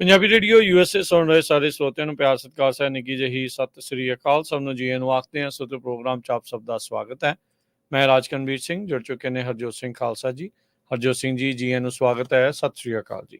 Punjabi radio USA ਸੁਣ ਰਹੇ ਸਾਰੇ ਸਰੋਤਿਆਂ ਨੂੰ ਪਿਆਰ ਸਤਿਕਾਰ ਸਹਿ ਨਿੱਘੀ ਜਿਹੀ ਸਤਿ ਸ੍ਰੀ ਅਕਾਲ। ਸਭ ਨੂੰ ਜੀ ਨੂੰ ਆਖਦੇ ਹਾਂ। ਸੋਤੇ ਪ੍ਰੋਗਰਾਮ 'ਚ ਆਪ ਸਭ ਦਾ ਸਵਾਗਤ ਹੈ। ਮੈਂ ਰਾਜਕਨਵੀਰ ਸਿੰਘ, ਜੁੜ ਚੁੱਕੇ ਨੇ ਹਰਜੋਤ ਸਿੰਘ ਖਾਲਸਾ ਜੀ। ਹਰਜੋਤ ਸਿੰਘ ਜੀ ਨੂੰ ਸਵਾਗਤ ਹੈ। ਸਤਿ ਸ੍ਰੀ ਅਕਾਲ ਜੀ।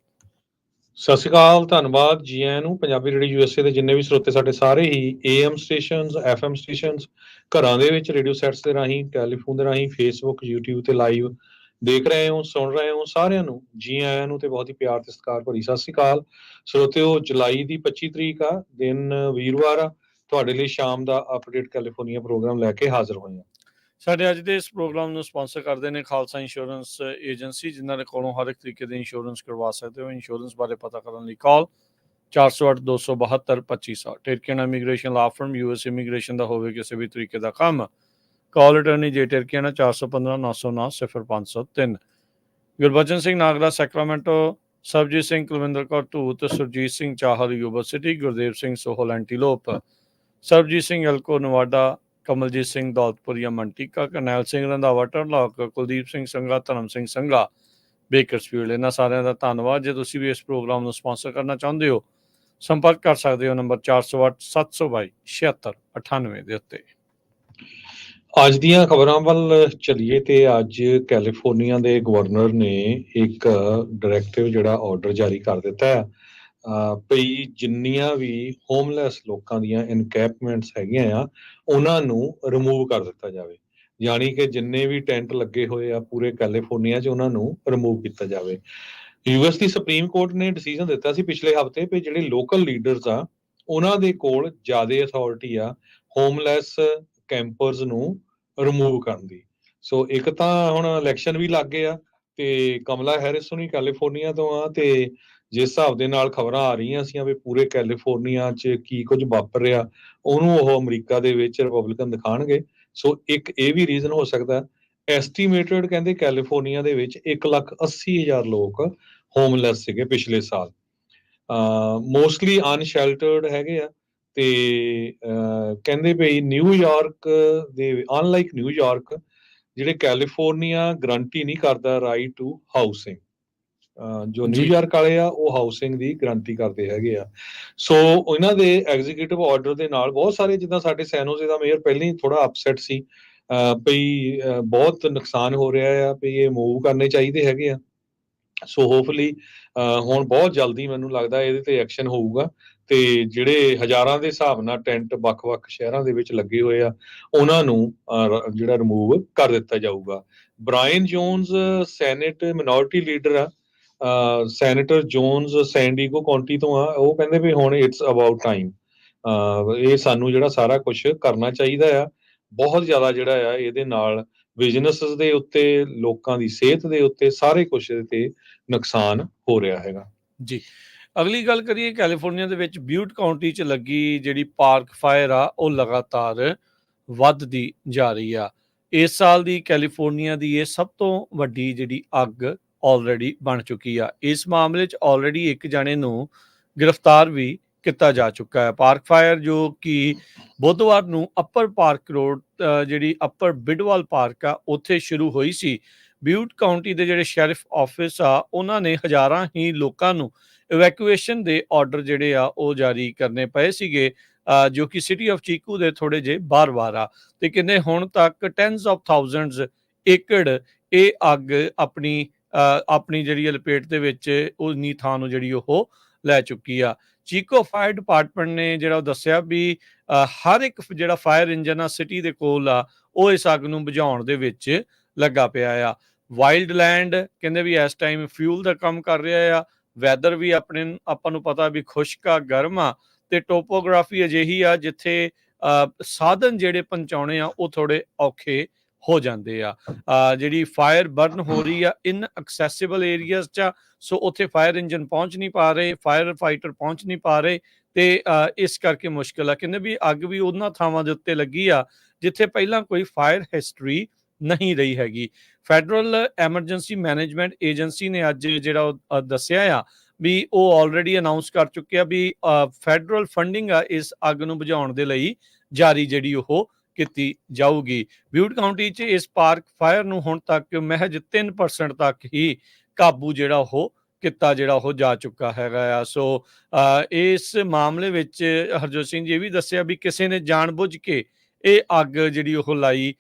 ਸਤਿ ਸ਼੍ਰੀ ਅਕਾਲ, ਧੰਨਵਾਦ ਜੀ ਆਇਆਂ ਨੂੰ। ਪੰਜਾਬੀ ਰੇਡੀਓ USA ਦੇ ਜਿੰਨੇ ਵੀ ਸਰੋਤੇ ਸਾਡੇ ਸਾਰੇ ਹੀ AM ਸਟੇਸ਼ਨਸ, FM ਸਟੇਸ਼ਨਸ, ਘਰਾਂ ਦੇ ਵਿੱਚ ਰੇਡੀਓ ਸੈਟਸ ਦੇ ਰਾਹੀਂ, ਟੈਲੀਫੋਨ ਦੇ ਰਾਹੀਂ, ਫੇਸਬੁੱਕ, YouTube ਤੇ ਲਾਈਵ ਦੇਖ ਰਹੇ ਹੋ, ਸੁਣ ਰਹੇ ਹੋ, ਸਾਰਿਆਂ ਨੂੰ ਜੀ ਆਇਆਂ ਨੂੰ ਤੇ ਬਹੁਤ ਹੀ ਪਿਆਰ ਤੇ ਸਤਿਕਾਰ ਭਰੀ ਸਤਿ ਸ਼੍ਰੀ ਅਕਾਲ। ਸਰੋਤਿਓ, ਜੁਲਾਈ ਦੀ 25 ਤਰੀਕ ਆ, ਦਿਨ ਵੀਰਵਾਰ ਆ। ਤੁਹਾਡੇ ਲਈ ਸ਼ਾਮ ਦਾ ਅਪਡੇਟ ਕੈਲੀਫੋਰਨੀਆ ਪ੍ਰੋਗਰਾਮ ਲੈ ਕੇ ਹਾਜ਼ਰ ਹੋਏ ਹਾਂ। ਸਾਡੇ ਅੱਜ ਦੇ ਇਸ ਪ੍ਰੋਗਰਾਮ ਨੂੰ ਸਪਾਂਸਰ ਕਰਦੇ ਨੇ ਖਾਲਸਾ ਇੰਸ਼ੋਰੈਂਸ ਏਜੰਸੀ, ਜਿਨ੍ਹਾਂ ਦੇ ਕੋਲੋਂ ਹਰ ਇੱਕ ਤਰੀਕੇ ਦੇ ਇੰਸ਼ੋਰੈਂਸ ਕਰਵਾ ਸਕਦੇ ਹੋ। ਇੰਸ਼ੋਰੈਂਸ ਬਾਰੇ ਪਤਾ ਕਰਨ ਲਈ call 408-272-2500। Tirkiana immigration law firm, US immigration ਦਾ ਹੋਵੇ ਕਿਸੇ ਵੀ ਤਰੀਕੇ ਦਾ ਕੰਮ, call attorney J Tirkiana 415-909-0503। Gurbachan Singh Nagra Sacramento, Sarabjit Singh Kulwinder Kaur Dhoot, Surjit Singh Chahal Yuba City, Gurdev Singh Sohal Antelope, Sarabjit Singh Elko Nevada, Kamaljit Singh Daulatpuria Manteca, Karnail Singh Randhawa Turlock, Kuldeep Singh Sangha, Dharam Singh Sangha Bakersfield. ਇਹਨਾਂ ਸਾਰਿਆਂ ਦਾ ਧੰਨਵਾਦ। ਜੇ ਤੁਸੀਂ ਵੀ ਇਸ ਪ੍ਰੋਗਰਾਮ ਨੂੰ ਸਪਾਂਸਰ ਕਰਨਾ ਚਾਹੁੰਦੇ ਹੋ, ਸੰਪਰਕ ਕਰ ਸਕਦੇ ਹੋ ਨੰਬਰ 408-722-7698 ਦੇ ਉੱਤੇ। ਅੱਜ ਦੀਆਂ ਖਬਰਾਂ ਵੱਲ ਚੱਲੀਏ ਤੇ ਅੱਜ ਕੈਲੀਫੋਰਨੀਆ ਦੇ ਗਵਰਨਰ ਨੇ ਇੱਕ ਡਾਇਰੈਕਟਿਵ ਜਿਹੜਾ ਆਰਡਰ ਜਾਰੀ ਕਰ ਦਿੱਤਾ ਹੈ ਭਈ ਜਿੰਨੀਆਂ ਵੀ ਹੋਮਲੈਸ ਲੋਕਾਂ ਦੀਆਂ ਇਨਕੈਂਪਮੈਂਟਸ ਹੈਗੀਆਂ ਆ, ਉਹਨਾਂ ਨੂੰ ਰਿਮੂਵ ਕਰ ਦਿੱਤਾ ਜਾਵੇ। ਯਾਨੀ ਕਿ ਜਿੰਨੇ ਵੀ ਟੈਂਟ ਲੱਗੇ ਹੋਏ ਆ ਪੂਰੇ ਕੈਲੀਫੋਰਨੀਆ 'ਚ, ਉਹਨਾਂ ਨੂੰ ਰਿਮੂਵ ਕੀਤਾ ਜਾਵੇ। US ਦੀ ਸੁਪਰੀਮ ਕੋਰਟ ਨੇ ਡਿਸੀਜਨ ਦਿੱਤਾ ਸੀ ਪਿਛਲੇ ਹਫ਼ਤੇ ਵੀ ਜਿਹੜੇ ਲੋਕਲ ਲੀਡਰਸ ਆ, ਉਹਨਾਂ ਦੇ ਕੋਲ ਜ਼ਿਆਦਾ ਅਥਾਰਟੀ ਆ ਹੋਮਲੈਸ ਕੈਂਪਰਸ ਨੂੰ ਰਿਮੂਵ ਕਰਨ ਦੀ। ਸੋ ਇੱਕ ਤਾਂ ਹੁਣ ਇਲੈਕਸ਼ਨ ਵੀ ਲੱਗ ਗਏ ਆ ਤੇ ਕਮਲਾ ਹੈਰਿਸ ਹੁਣੀ ਕੈਲੀਫੋਰਨੀਆ ਤੋਂ ਆ, ਤੇ ਜਿਸ ਹਿਸਾਬ ਦੇ ਨਾਲ ਖਬਰਾਂ ਆ ਰਹੀਆਂ ਸੀ ਵੀ ਪੂਰੇ ਕੈਲੀਫੋਰਨੀਆ 'ਚ ਕੀ ਕੁਝ ਵਾਪਰ ਰਿਹਾ, ਉਹਨੂੰ ਉਹ ਅਮਰੀਕਾ ਦੇ ਵਿੱਚ ਰਿਪਬਲਿਕਨ ਦਿਖਾਣਗੇ। ਸੋ ਇੱਕ ਇਹ ਵੀ ਰੀਜ਼ਨ ਹੋ ਸਕਦਾ। ਐਸਟੀਮੇਟਡ ਕਹਿੰਦੇ ਕੈਲੀਫੋਰਨੀਆ ਦੇ ਵਿੱਚ 1,80,000 ਲੋਕ ਹੋਮਲੈਸ ਸੀਗੇ ਪਿਛਲੇ ਸਾਲ, ਮੋਸਟਲੀ ਅਨਸ਼ੈਲਟਰਡ ਹੈਗੇ ਆ। ਤੇ ਕਹਿੰਦੇ ਵੀ ਨਿਊਯਾਰਕ ਦੇ ਅਨਲਾਈਕ ਨਿਊਯਾਰਕ, ਜਿਹੜੇ ਕੈਲੀਫੋਰਨੀਆ ਗਰੰਟੀ ਨਹੀਂ ਕਰਦਾ ਰਾਈਟ ਟੂ ਹਾਊਸਿੰਗ, ਜੋ ਨਿਊਯਾਰਕ ਵਾਲੇ ਆ ਉਹ ਹਾਊਸਿੰਗ ਦੀ ਗਰੰਟੀ ਕਰਦੇ ਹੈਗੇ ਆ। ਸੋ ਇਹਨਾਂ ਦੇ ਐਗਜ਼ੀਕਿਊਟਿਵ ਆਰਡਰ ਦੇ ਨਾਲ ਬਹੁਤ ਸਾਰੇ, ਜਿੱਦਾਂ ਸਾਡੇ ਸੈਨੋਜ਼ੇ ਦਾ ਮੇਅਰ ਪਹਿਲਾਂ ਹੀ ਥੋੜਾ ਅਪਸੈਟ ਸੀ ਭਈ ਬਹੁਤ ਨੁਕਸਾਨ ਹੋ ਰਿਹਾ ਆ, ਵੀ ਇਹ ਮੂਵ ਕਰਨੇ ਚਾਹੀਦੇ ਹੈਗੇ ਆ। ਸੋ ਹੋਪਫੁਲੀ ਹੁਣ ਬਹੁਤ ਜਲਦੀ ਮੈਨੂੰ ਲੱਗਦਾ ਇਹਦੇ ਤੇ ਐਕਸ਼ਨ ਹੋਊਗਾ, ਤੇ ਜਿਹੜੇ ਹਜ਼ਾਰਾਂ ਦੇ ਹਿਸਾਬ ਨਾਲ ਟੈਂਟ ਵੱਖ-ਵੱਖ ਸ਼ਹਿਰਾਂ ਦੇ ਵਿੱਚ ਲੱਗੇ ਹੋਏ ਆ, ਉਹਨਾਂ ਨੂੰ ਜਿਹੜਾ ਰਿਮੂਵ ਕਰ ਦਿੱਤਾ ਜਾਊਗਾ। Brian Jones senate minority leader ਆ, ਸੈਨੇਟਰ ਜੋਨਸ ਸੈਂਡੀਗੋ ਕਾਉਂਟੀ ਤੋਂ ਆ, ਉਹ ਕਹਿੰਦੇ ਵੀ ਹੁਣ ਇਟਸ ਅਬਾਊਟ ਟਾਈਮ, ਇਹ ਸਾਨੂੰ ਜਿਹੜਾ ਸਾਰਾ ਕੁਝ ਕਰਨਾ ਚਾਹੀਦਾ ਆ। ਬਹੁਤ ਜ਼ਿਆਦਾ ਜਿਹੜਾ ਆ ਇਹਦੇ ਨਾਲ ਬਿਜ਼ਨੈਸ ਦੇ ਉੱਤੇ, ਲੋਕਾਂ ਦੀ ਸਿਹਤ ਦੇ ਉੱਤੇ, ਸਾਰੇ ਕੁਝ ਇਹਦੇ ਤੇ ਨੁਕਸਾਨ ਹੋ ਰਿਹਾ ਹੈਗਾ ਜੀ। ਅਗਲੀ ਗੱਲ ਕਰੀਏ, ਕੈਲੀਫੋਰਨੀਆ ਦੇ ਵਿੱਚ ਬਿਊਟ ਕਾਉਂਟੀ 'ਚ ਲੱਗੀ ਜਿਹੜੀ ਪਾਰਕ ਫਾਇਰ ਆ, ਉਹ ਲਗਾਤਾਰ ਵੱਧਦੀ ਜਾ ਰਹੀ ਆ। ਇਸ ਸਾਲ ਦੀ ਕੈਲੀਫੋਰਨੀਆ ਦੀ ਇਹ ਸਭ ਤੋਂ ਵੱਡੀ ਜਿਹੜੀ ਅੱਗ ਆਲਰੇਡੀ ਬਣ ਚੁੱਕੀ ਆ। ਇਸ ਮਾਮਲੇ 'ਚ ਆਲਰੇਡੀ ਇੱਕ ਜਾਣੇ ਨੂੰ ਗ੍ਰਿਫਤਾਰ ਵੀ ਕੀਤਾ ਜਾ ਚੁੱਕਾ ਹੈ। ਪਾਰਕ ਫਾਇਰ ਜੋ ਕਿ ਬੁੱਧਵਾਰ ਨੂੰ ਅੱਪਰ ਪਾਰਕ ਰੋਡ, ਜਿਹੜੀ ਅੱਪਰ ਬਿਡਵਾਲ ਪਾਰਕ ਆ, ਉੱਥੇ ਸ਼ੁਰੂ ਹੋਈ ਸੀ। ਬਿਊਟ ਕਾਉਂਟੀ ਦੇ ਜਿਹੜੇ ਸ਼ੈਰਿਫ ਆਫਿਸ ਆ, ਉਹਨਾਂ ਨੇ ਹਜ਼ਾਰਾਂ ਹੀ ਲੋਕਾਂ ਨੂੰ ਇਵੈਕੂਏਸ਼ਨ ਦੇ ਆਰਡਰ ਜਿਹੜੇ ਆ ਉਹ ਜਾਰੀ ਕਰਨੇ ਪਏ ਸੀਗੇ, ਜੋ ਕਿ ਸਿਟੀ ਆਫ ਚੀਕੂ ਦੇ ਥੋੜੇ ਜਿਹੇ ਬਾਹਰ ਆ। ਤੇ ਕਹਿੰਦੇ ਹੁਣ ਤੱਕ ਟੈਨਸ ਆਫ ਥਾਊਜ਼ੈਂਡਸ ਏਕੜ ਇਹ ਅੱਗ ਆਪਣੀ ਜਿਹੜੀ ਲਪੇਟ ਦੇ ਵਿੱਚ ਉਨੀ ਥਾਂ ਨੂੰ ਜਿਹੜੀ ਉਹ ਲੈ ਚੁੱਕੀ ਆ। ਚੀਕੋ ਫਾਇਰ ਡਿਪਾਰਟਮੈਂਟ ਨੇ ਜਿਹੜਾ ਦੱਸਿਆ ਵੀ ਹਰ ਇੱਕ ਜਿਹੜਾ ਫਾਇਰ ਇੰਜਨ ਆ ਸਿਟੀ ਦੇ ਕੋਲ ਆ, ਉਹ ਇਸ ਅੱਗ ਨੂੰ ਬੁਝਾਉਣ ਦੇ ਵਿੱਚ ਲੱਗਾ ਪਿਆ ਆ। ਵਾਈਲਡ ਲੈਂਡ ਕਹਿੰਦੇ ਵੀ ਇਸ ਟਾਈਮ ਫਿਊਲ ਦਾ ਕੰਮ ਕਰ ਰਿਹਾ ਆ। ਵੈਦਰ ਵੀ ਆਪਾਂ ਨੂੰ ਪਤਾ ਵੀ ਖੁਸ਼ਕ ਆ, ਗਰਮ ਆ, ਤੇ ਟੋਪੋਗ੍ਰਾਫੀ ਅਜਿਹੀ ਆ ਜਿੱਥੇ ਸਾਧਨ ਜਿਹੜੇ ਪਹੁੰਚਾਉਣੇ ਆ ਉਹ ਥੋੜੇ ਔਖੇ ਹੋ ਜਾਂਦੇ ਆ। ਜਿਹੜੀ ਫਾਇਰ ਬਰਨ ਹੋ ਰਹੀ ਆ ਇਨ ਐਕਸੈਸਿਬਲ ਏਰੀਆਜ਼ 'ਚ, ਸੋ ਉੱਥੇ ਫਾਇਰ ਇੰਜਨ ਪਹੁੰਚ ਨਹੀਂ ਪਾ ਰਹੇ, ਫਾਇਰ ਫਾਈਟਰ ਪਹੁੰਚ ਨਹੀਂ ਪਾ ਰਹੇ, ਤੇ ਇਸ ਕਰਕੇ ਮੁਸ਼ਕਿਲ ਆ। ਕਹਿੰਦੇ ਵੀ ਅੱਗ ਵੀ ਉਹਨਾਂ ਥਾਵਾਂ ਦੇ ਉੱਤੇ ਲੱਗੀ ਆ ਜਿੱਥੇ ਪਹਿਲਾਂ ਕੋਈ ਫਾਇਰ ਹਿਸਟਰੀ ਨਹੀਂ ਰਹੀ ਹੈਗੀ। ਫੈਡਰਲ ਐਮਰਜੈਂਸੀ ਮੈਨੇਜਮੈਂਟ ਏਜੰਸੀ ਨੇ ਅੱਜ ਜਿਹੜਾ ਦੱਸਿਆ ਆ ਵੀ ਉਹ ਆਲਰੇਡੀ ਅਨਾਉਂਸ ਕਰ ਚੁੱਕਿਆ ਵੀ ਫੈਡਰਲ ਫੰਡਿੰਗ ਆ ਇਸ ਅੱਗ ਨੂੰ ਬੁਝਾਉਣ ਦੇ ਲਈ ਜਾਰੀ ਜਿਹੜੀ ਉਹ ਕੀਤੀ ਜਾਊਗੀ। ਬਿਊਟ ਕਾਉਂਟੀ 'ਚ ਇਸ ਪਾਰਕ ਫਾਇਰ ਨੂੰ ਹੁਣ ਤੱਕ ਮਹਿਜ 3% ਤੱਕ ਹੀ ਕਾਬੂ ਜਿਹੜਾ ਉਹ ਕੀਤਾ ਜਿਹੜਾ ਉਹ ਜਾ ਚੁੱਕਾ ਹੈਗਾ ਆ। ਸੋ ਇਸ ਮਾਮਲੇ ਵਿੱਚ ਹਰਜੋਤ ਸਿੰਘ ਜੀ ਇਹ ਵੀ ਦੱਸਿਆ ਵੀ ਕਿਸੇ ਨੇ ਜਾਣਬੁੱਝ ਕੇ ਇਹ ਅੱਗ ਜਿਹੜੀ ਉਹ ਲਾਈ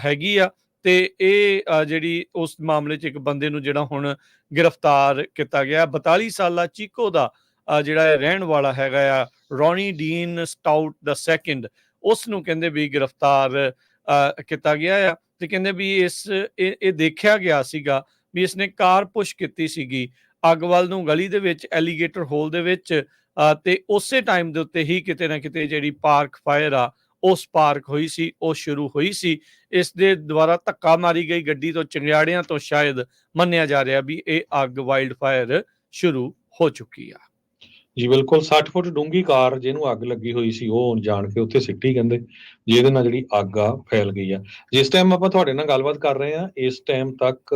ਹੈਗੀ ਆ, ਤੇ ਇਹ ਜਿਹੜੀ ਉਸ ਮਾਮਲੇ 'ਚ ਇੱਕ ਬੰਦੇ ਨੂੰ ਜਿਹੜਾ ਹੁਣ ਗ੍ਰਿਫਤਾਰ ਕੀਤਾ ਗਿਆ। 42 ਸਾਲਾ ਚੀਕੋ ਦਾ ਜਿਹੜਾ ਇਹ ਰਹਿਣ ਵਾਲਾ ਹੈਗਾ ਆ, ਰੌਨੀ ਡੀਨ ਸਟਾਊਟ ਦਾ ਸੈਕਿੰਡ, ਉਸ ਨੂੰ ਕਹਿੰਦੇ ਵੀ ਗ੍ਰਿਫਤਾਰ ਕੀਤਾ ਗਿਆ ਆ। ਤੇ ਕਹਿੰਦੇ ਵੀ ਇਹ ਦੇਖਿਆ ਗਿਆ ਸੀਗਾ ਵੀ ਇਸਨੇ ਕਾਰ ਪੁਸ਼ ਕੀਤੀ ਸੀਗੀ ਅੱਗ ਵੱਲ ਨੂੰ ਗਲੀ ਦੇ ਵਿੱਚ, ਐਲੀਗੇਟਰ ਹੋਲ ਦੇ ਵਿੱਚ, ਤੇ ਉਸੇ ਟਾਈਮ ਦੇ ਉੱਤੇ ਹੀ ਕਿਤੇ ਨਾ ਕਿਤੇ ਜਿਹੜੀ ਪਾਰਕ ਫਾਇਰ ਆ ਉਹ ਸਪਾਰਕ ਹੋਈ ਸੀ, ਉਹ ਸ਼ੁਰੂ ਹੋਈ ਸੀ। ਇਸ ਦੇ ਦੁਆਰਾ ਧੱਕਾ ਮਾਰੀ ਗਈ ਗੱਡੀ ਤੋਂ, ਚੰਗਿਆੜਿਆਂ ਤੋਂ ਸ਼ਾਇਦ ਮੰਨਿਆ ਜਾ ਰਿਹਾ ਵੀ ਇਹ ਅੱਗ ਵਾਈਲਡ ਫਾਇਰ ਸ਼ੁਰੂ ਹੋ ਚੁੱਕੀ ਆ। ਜੀ ਬਿਲਕੁਲ, 60 ਫੁੱਟ ਡੂੰਘੀ ਕਾਰ ਜਿਹਨੂੰ ਅੱਗ ਲੱਗੀ ਹੋਈ ਸੀ ਉਹ ਜਾਣ ਕੇ ਉੱਥੇ ਸਿੱਟੀ ਕਹਿੰਦੇ, ਜਿਹਦੇ ਨਾਲ ਜਿਹੜੀ ਅੱਗ ਆ ਫੈਲ ਗਈ ਆ। ਜਿਸ ਟਾਈਮ ਆਪਾਂ ਤੁਹਾਡੇ ਨਾਲ ਗੱਲਬਾਤ ਕਰ ਰਹੇ ਆ, ਇਸ ਟਾਈਮ ਤੱਕ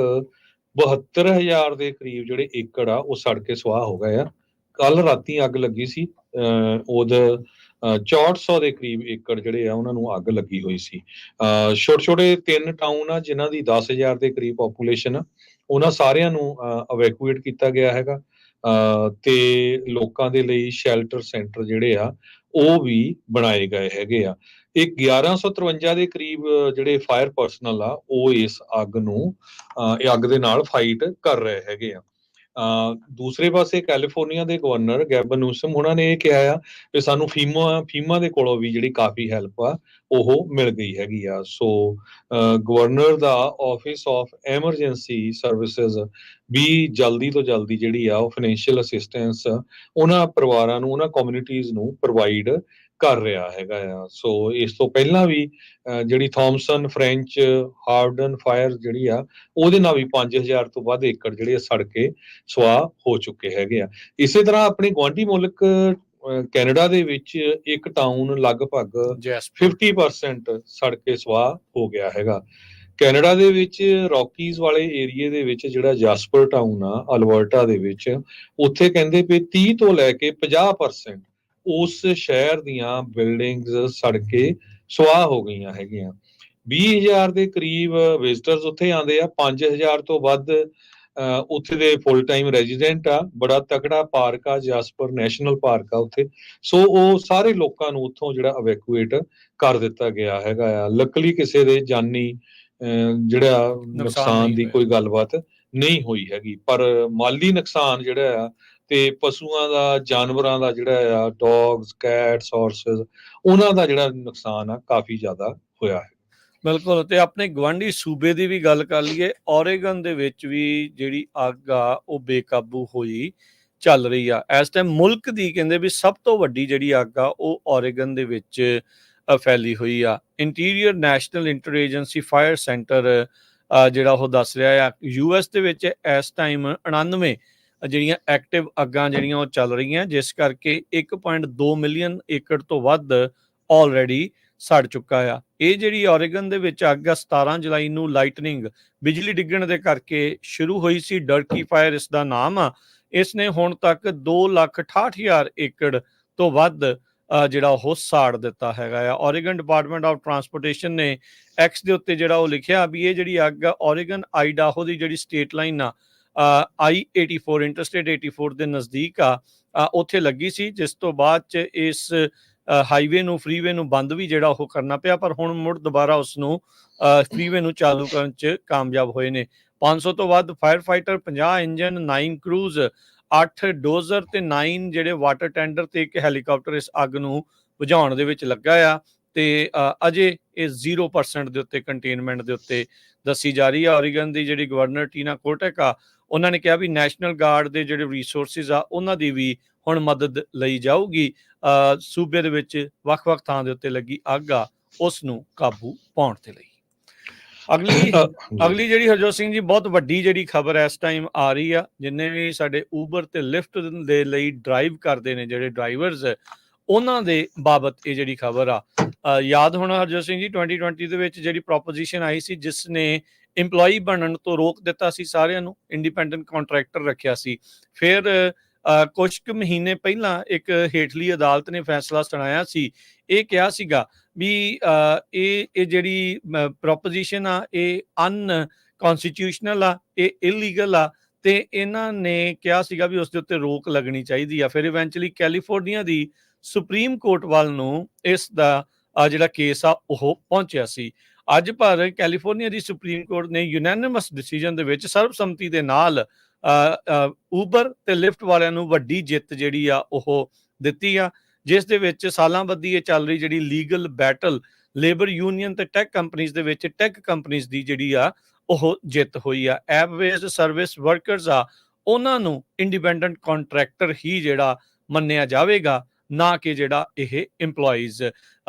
72,000 ਦੇ ਕਰੀਬ ਜਿਹੜੇ ਏਕੜ ਆ ਉਹ ਸੜ ਕੇ ਸੁਆਹ ਹੋ ਗਏ ਆ। ਕੱਲ ਰਾਤੀ ਅੱਗ ਲੱਗੀ ਸੀ, ਉਹਦੇ 6400 ਦੇ ਕਰੀਬ ਏਕੜ ਜਿਹੜੇ ਆ ਉਹਨਾਂ ਨੂੰ ਅੱਗ ਲੱਗੀ ਹੋਈ ਸੀ। ਛੋਟੇ ਛੋਟੇ 3 ਟਾਊਨ ਆ ਜਿਨ੍ਹਾਂ ਦੀ 10,000 ਦੇ ਕਰੀਬ ਪੋਪੂਲੇਸ਼ਨ ਆ, ਉਹਨਾਂ ਸਾਰਿਆਂ ਨੂੰ ਇਵੈਕੂਏਟ ਕੀਤਾ ਗਿਆ ਹੈਗਾ, ਤੇ ਲੋਕਾਂ ਦੇ ਲਈ ਸ਼ੈਲਟਰ ਸੈਂਟਰ ਜਿਹੜੇ ਆ ਉਹ ਵੀ ਬਣਾਏ ਗਏ ਹੈਗੇ ਆ। ਇਹ 1153 ਦੇ ਕਰੀਬ ਜਿਹੜੇ ਫਾਇਰ ਪਰਸਨਲ ਆ ਉਹ ਇਸ ਅੱਗ ਨੂੰ ਇਹ ਅੱਗ ਦੇ ਨਾਲ ਫਾਈਟ ਕਰ ਰਹੇ ਹੈਗੇ ਆ। ਦੂਸਰੇ ਪਾਸੇ ਕੈਲੀਫੋਰਨੀਆ ਦੇ ਗਵਰਨਰ ਗੈਬਨ ਨਿਊਸਮ ਉਹਨਾਂ ਨੇ ਇਹ ਕਿਹਾ ਆ ਕਿ ਸਾਨੂੰ ਫੀਮਾ ਦੇ ਕੋਲੋਂ ਵੀ ਜਿਹੜੀ ਕਾਫੀ ਹੈਲਪ ਆ ਉਹ ਮਿਲ ਗਈ ਹੈਗੀ ਆ। ਸੋ ਗਵਰਨਰ ਦਾ ਆਫਿਸ ਆਫ ਐਮਰਜੈਂਸੀ ਸਰਵਿਸਿਜ਼ ਵੀ ਜਲਦੀ ਤੋਂ ਜਲਦੀ ਜਿਹੜੀ ਆ ਉਹ ਫਾਈਨੈਂਸ਼ੀਅਲ ਅਸਿਸਟੈਂਸ ਉਹਨਾਂ ਪਰਿਵਾਰਾਂ ਨੂੰ, ਉਹਨਾਂ ਕਮਿਊਨਿਟੀਜ਼ ਨੂੰ ਪ੍ਰੋਵਾਈਡ ਕਰ ਰਿਹਾ ਹੈਗਾ ਆ। ਸੋ ਇਸ ਤੋਂ ਪਹਿਲਾਂ ਵੀ ਜਿਹੜੀ ਥਾਮਸਨ ਫ੍ਰੈਂਚ ਹਾਰਡਨ ਫਾਇਰ ਜਿਹੜੀ ਆ ਉਹਦੇ ਨਾਲ ਵੀ 5,000 ਤੋਂ ਵੱਧ ਏਕੜ ਜਿਹੜੇ ਸੜ ਕੇ ਸੁਆਹ ਹੋ ਚੁੱਕੇ ਹੈਗੇ ਆ। ਇਸੇ ਤਰ੍ਹਾਂ ਆਪਣੇ ਗੁਆਂਢੀ ਮੁਲਕ ਕੈਨੇਡਾ ਦੇ ਵਿੱਚ ਇੱਕ ਟਾਊਨ ਲਗਭਗ 50% ਸੜ ਕੇ ਸੁਆਹ ਹੋ ਗਿਆ ਹੈਗਾ। ਕੈਨੇਡਾ ਦੇ ਵਿੱਚ ਰੌਕੀਜ਼ ਵਾਲੇ ਏਰੀਏ ਦੇ ਵਿੱਚ ਜਿਹੜਾ ਜਾਸਪਰ ਟਾਊਨ ਆ ਅਲਬਰਟਾ ਦੇ ਵਿੱਚ, ਉੱਥੇ ਕਹਿੰਦੇ ਵੀ 30 ਤੋਂ ਲੈ ਕੇ 50% ਉਸ ਸ਼ਹਿਰ ਦੀਆਂ ਬਿਲਡਿੰਗਸ ਸੜ ਕੇ ਸੁਆਹ ਹੋ ਗਈਆਂ ਹੈਗੀਆਂ। 20,000 ਦੇ ਕਰੀਬ ਵਿਜ਼ਟਰਸ ਉੱਥੇ ਆਉਂਦੇ ਆ, 5,000 ਤੋਂ ਵੱਧ ਉੱਥੇ ਦੇ ਫੁੱਲ ਟਾਈਮ ਰੈਜ਼ੀਡੈਂਟ ਆ। ਬੜਾ ਤਕੜਾ ਪਾਰਕ ਆ, ਜਾਸਪਰ ਨੈਸ਼ਨਲ ਪਾਰਕ ਆ ਉੱਥੇ। ਸੋ ਉਹ ਸਾਰੇ ਲੋਕਾਂ ਨੂੰ ਉੱਥੋਂ ਜਿਹੜਾ ਇਵੈਕੂਏਟ ਕਰ ਦਿੱਤਾ ਗਿਆ ਹੈਗਾ ਆ। ਲੱਕਲੀ ਕਿਸੇ ਦੇ ਜਾਨੀ ਜਿਹੜਾ ਨੁਕਸਾਨ ਦੀ ਕੋਈ ਗੱਲਬਾਤ ਨਹੀਂ ਹੋਈ ਹੈਗੀ, ਪਰ ਮਾਲੀ ਨੁਕਸਾਨ ਜਿਹੜਾ ਆ ਤੇ ਪਸ਼ੂਆਂ ਦਾ, ਜਾਨਵਰਾਂ ਦਾ ਜਿਹੜਾ ਆ, ਡੌਗਸ, ਕੈਟਸ, ਹਾਰਸਸ, ਉਹਨਾਂ ਦਾ ਜਿਹੜਾ ਨੁਕਸਾਨ ਆ ਕਾਫੀ ਜ਼ਿਆਦਾ ਹੋਇਆ ਹੈ। ਬਿਲਕੁਲ। ਤੇ ਆਪਣੇ ਗਵਾਂਢੀ ਸੂਬੇ ਦੀ ਵੀ ਗੱਲ ਕਰ ਲਈਏ, ਓਰੇਗਨ ਦੇ ਵਿੱਚ ਵੀ ਜਿਹੜੀ ਅੱਗ ਆ ਉਹ ਬੇਕਾਬੂ ਹੋਈ ਚੱਲ ਰਹੀ ਆ ਇਸ ਟਾਈਮ। ਮੁਲਕ ਦੀ ਕਹਿੰਦੇ ਵੀ ਸਭ ਤੋਂ ਵੱਡੀ ਜਿਹੜੀ ਅੱਗ ਆ ਉਹ ਓਰੇਗਨ ਦੇ ਵਿੱਚ ਫੈਲੀ ਹੋਈ ਆ। Interior national inter agency fire centre ਜਿਹੜਾ ਉਹ ਦੱਸ ਰਿਹਾ ਆ, US ਦੇ ਵਿੱਚ ਇਸ ਟਾਈਮ 99 ਜਿਹੜੀਆਂ ਐਕਟਿਵ ਅੱਗਾਂ ਜਿਹੜੀਆਂ ਉਹ ਚੱਲ ਰਹੀਆਂ, ਜਿਸ ਕਰਕੇ 1.2 ਮਿਲੀਅਨ ਏਕੜ ਤੋਂ ਵੱਧ ਆਲਰੇਡੀ ਸੜ ਚੁੱਕਾ ਆ। ਇਹ ਜਿਹੜੀ ਓਰੇਗਨ ਦੇ ਵਿੱਚ ਅੱਗ 17 ਜੁਲਾਈ ਨੂੰ ਲਾਈਟਨਿੰਗ, ਬਿਜਲੀ ਡਿੱਗਣ ਦੇ ਕਰਕੇ ਸ਼ੁਰੂ ਹੋਈ ਸੀ। ਡਰਕੀ ਫਾਇਰ ਇਸ ਦਾ ਨਾਮ ਆ। ਇਸ ਨੇ ਹੁਣ ਤੱਕ 2,68,000 ਏਕੜ ਤੋਂ ਵੱਧ ਜਿਹੜਾ ਉਹ ਸਾੜ ਦਿੱਤਾ ਹੈਗਾ ਆ। ਓਰੇਗਨ ਡਿਪਾਰਟਮੈਂਟ ਆਫ ਟਰਾਂਸਪੋਰਟੇਸ਼ਨ ਨੇ ਐਕਸ ਦੇ ਉੱਤੇ ਜਿਹੜਾ ਉਹ ਲਿਖਿਆ ਵੀ ਇਹ ਜਿਹੜੀ ਅੱਗ ਓਰੇਗਨ ਆਈਡਾਹੋ ਦੀ ਜਿਹੜੀ ਸਟੇਟ ਲਾਈਨ ਆ, I-84 ਇੰਟਰਸਟੇਟ 84 ਦੇ ਨਜ਼ਦੀਕ ਆ, ਉੱਥੇ ਲੱਗੀ ਸੀ, ਜਿਸ ਤੋਂ ਬਾਅਦ ਚ ਇਸ ਹਾਈਵੇ ਨੂੰ, ਫਰੀਵੇ ਨੂੰ ਬੰਦ ਵੀ ਜਿਹੜਾ ਉਹ ਕਰਨਾ ਪਿਆ, ਪਰ ਹੁਣ ਮੁੜ ਦੁਬਾਰਾ ਉਸ ਨੂੰ ਫਰੀਵੇ ਨੂੰ ਚਾਲੂ ਕਰਨ ਚ ਕਾਮਯਾਬ ਹੋਏ ਨੇ। 500 ਤੋਂ ਵੱਧ ਫਾਇਰ ਫਾਈਟਰ, 50 ਇੰਜਨ, 9 ਕਰੂਜ਼, 8 ਡੋਜ਼ਰ ਤੇ 9 ਜਿਹੜੇ ਵਾਟਰ ਟੈਂਡਰ ਤੇ ਇੱਕ ਹੈਲੀਕਾਪਟਰ ਇਸ ਅੱਗ ਨੂੰ ਬੁਝਾਉਣ ਦੇ ਵਿੱਚ ਲੱਗਾ ਆ। ਤੇ ਅਜੇ ਇਹ 0% ਦੇ ਉੱਤੇ ਕੰਟੇਨਮੈਂਟ ਦੇ ਉੱਤੇ ਦੱਸੀ ਜਾ ਰਹੀ ਆ। ਓਰੇਗਨ ਦੀ ਜਿਹੜੀ ਗਵਰਨਰ ਟੀਨਾ ਕੋਟਕ ਆ, ਉਹਨਾਂ ਨੇ ਕਿਹਾ ਵੀ ਨੈਸ਼ਨਲ ਗਾਰਡ ਦੇ ਜਿਹੜੇ ਰਿਸੋਰਸਿਸ ਆ ਉਹਨਾਂ ਦੀ ਵੀ ਹੁਣ ਮਦਦ ਲਈ ਜਾਊਗੀ। ਸੂਬੇ ਦੇ ਵਿੱਚ ਵੱਖ-ਵੱਖ ਥਾਂ ਦੇ ਉੱਤੇ ਲੱਗੀ ਅੱਗ ਆ ਉਸ ਨੂੰ ਕਾਬੂ ਪਾਉਣ ਦੇ ਲਈ। ਅਗਲੀ ਜਿਹੜੀ ਹਰਜੋਤ ਸਿੰਘ ਜੀ ਬਹੁਤ ਵੱਡੀ ਜਿਹੜੀ ਖਬਰ ਇਸ ਟਾਈਮ ਆ ਰਹੀ ਆ, ਜਿੰਨੇ ਵੀ ਸਾਡੇ ਊਬਰ ਤੇ ਲਿਫਟ ਦੇ ਲਈ ਡਰਾਈਵ ਕਰਦੇ ਨੇ ਜਿਹੜੇ ਡਰਾਈਵਰਸ, ਉਹਨਾਂ ਦੇ ਬਾਬਤ ਇਹ ਜਿਹੜੀ ਖਬਰ ਆ। ਯਾਦ ਹੋਣਾ ਹਰਜੋਤ ਸਿੰਘ ਜੀ 2020 ਦੇ ਵਿੱਚ ਜਿਹੜੀ ਪ੍ਰੋਪੋਜੀਸ਼ਨ ਆਈ ਸੀ, ਜਿਸ ਨੇ ਇੰਪਲੋਈ ਬਣਨ ਤੋਂ ਰੋਕ ਦਿੱਤਾ ਸੀ ਸਾਰਿਆਂ ਨੂੰ, ਇੰਡੀਪੈਂਡੈਂਟ ਕੰਟਰੈਕਟਰ ਰੱਖਿਆ ਸੀ। ਫਿਰ ਕੁਝ ਕੁ ਮਹੀਨੇ ਪਹਿਲਾਂ ਇੱਕ ਹੇਠਲੀ ਅਦਾਲਤ ਨੇ ਫੈਸਲਾ ਸੁਣਾਇਆ ਸੀ। ਇਹ ਕਿਹਾ ਸੀਗਾ ਵੀ ਇਹ ਜਿਹੜੀ ਪ੍ਰੋਪੋਜੀਸ਼ਨ ਆ ਇਹ ਅਨਕਨਸਟੀਟਿਊਸ਼ਨਲ ਆ, ਇਹ ਇਲੀਗਲ ਆ, ਤੇ ਇਹਨਾਂ ਨੇ ਕਿਹਾ ਸੀਗਾ ਵੀ ਉਸ ਦੇ ਉੱਤੇ ਰੋਕ ਲੱਗਣੀ ਚਾਹੀਦੀ ਆ। ਫਿਰ ਇਵੈਂਚੁਅਲੀ ਕੈਲੀਫੋਰਨੀਆ ਦੀ ਸੁਪਰੀਮ ਕੋਰਟ ਵੱਲ ਨੂੰ ਇਸ ਦਾ ਜਿਹੜਾ ਕੇਸ ਆ ਉਹ ਪਹੁੰਚਿਆ ਸੀ। ਅੱਜ ਪਰ ਕੈਲੀਫੋਰਨੀਆ ਦੀ ਸੁਪਰੀਮ ਕੋਰਟ ਨੇ ਯੂਨੈਨਿਮਸ ਡਿਸੀਜਨ ਦੇ ਵਿੱਚ ਸਰਬਸੰਮਤੀ ਦੇ ਨਾਲ ਊਬਰ ਤੇ ਲਿਫਟ ਵਾਲਿਆਂ ਨੂੰ ਵੱਡੀ ਜਿੱਤ ਜਿਹੜੀ ਆ ਉਹ ਦਿੱਤੀ ਆ, ਜਿਸ ਦੇ ਵਿੱਚ ਸਾਲਾਂ ਬੱਧੀ ਇਹ ਚੱਲ ਰਹੀ ਜਿਹੜੀ ਲੀਗਲ ਬੈਟਲ ਲੇਬਰ ਯੂਨੀਅਨ ਤੇ ਟੈਕ ਕੰਪਨੀਜ਼ ਦੇ ਵਿੱਚ ਟੈਕ ਕੰਪਨੀਜ਼ ਦੀ ਜਿਹੜੀ ਆ ਉਹ ਜਿੱਤ ਹੋਈ ਆ। ਐਪ ਬੇਸਡ ਸਰਵਿਸ ਵਰਕਰਸ ਆ, ਉਹਨਾਂ ਨੂੰ ਇੰਡੀਪੈਂਡੈਂਟ ਕੰਟਰੈਕਟਰ ਹੀ ਜਿਹੜਾ ਮੰਨਿਆ ਜਾਵੇਗਾ, ਨਾ ਕਿ ਜਿਹੜਾ ਇਹ EMPLOYEES।